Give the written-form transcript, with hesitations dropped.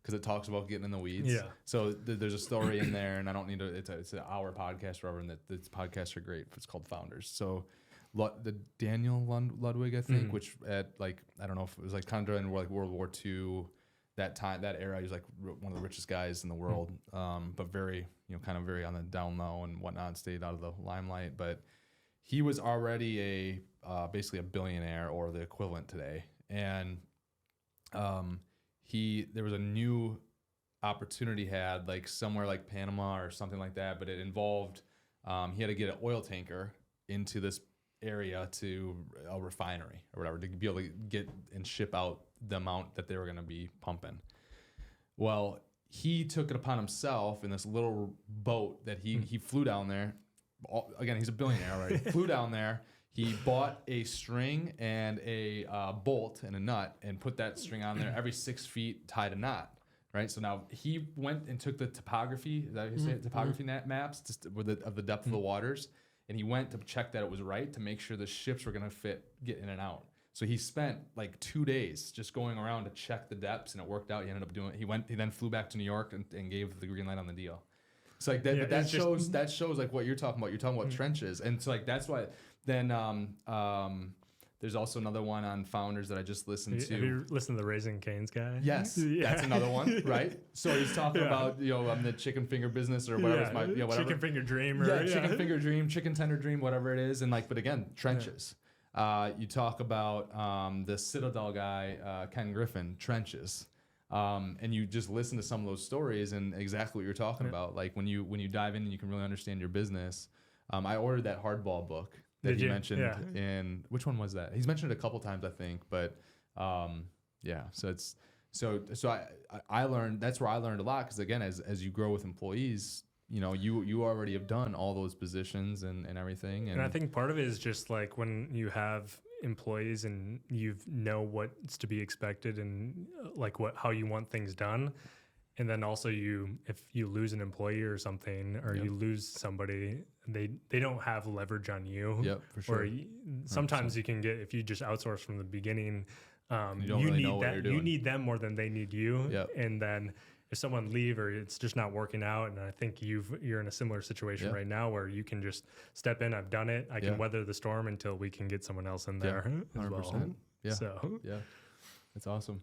because it talks about getting in the weeds. Yeah. So there's a story in there, and I don't need to. It's an hour podcast, forever, and that podcasts are great. It's called Founders. So the Daniel Ludwig, I think, which at like I don't know if it was like kind of during like World War II, that era, he was like one of the richest guys in the world, but very kind of very on the down low and whatnot, stayed out of the limelight, but. He was already basically a billionaire or the equivalent today, and there was a new opportunity had like somewhere like Panama or something like that, but it involved he had to get an oil tanker into this area to a refinery or whatever to be able to get and ship out the amount that they were going to be pumping. Well, he took it upon himself in this little boat that he flew down there. Again, he's a billionaire already. Flew down there. He bought a string and a bolt and a nut and put that string on there. Every 6 feet, tied a knot. Right. So now he went and took the topography. Is that how you say it? Topography maps of the depth of the waters, and he went to check that it was right to make sure the ships were going to get in and out. So he spent like 2 days just going around to check the depths, and it worked out. He ended up doing it. He then flew back to New York and gave the green light on the deal. It's like that. That shows like what you're talking about. You're talking about trenches, and so like that's why. Then there's also another one on Founders that I just listened to. Have you listened to the Raising Cane's guy? Yes, that's another one, right? So he's talking about the chicken finger business or whatever. Whatever. Chicken finger dream. Chicken finger dream, chicken tender dream, whatever it is, and like, but again, trenches. You talk about the Citadel guy, Ken Griffin, trenches. And you just listen to some of those stories and exactly what you're talking about. Like when you dive in and you can really understand your business. I ordered that hardball book that he mentioned in, which one was that? He's mentioned it a couple times, I think, but so I learned, that's where I learned a lot. Cause again, as you grow with employees, you already have done all those positions and everything. And I think part of it is just like when you have employees and you know what's to be expected and like how you want things done. And then also if you lose an employee or something, or you lose somebody, they don't have leverage on you. Yep, for sure. Or sometimes you can get, if you just outsource from the beginning, you don't really know what you're doing. You need them more than they need you. Yep. And then if someone leave or it's just not working out, and I think you're in a similar situation right now where you can just step in. I've done it. I can weather the storm until we can get someone else in there. 100%. Well. Yeah. So that's awesome.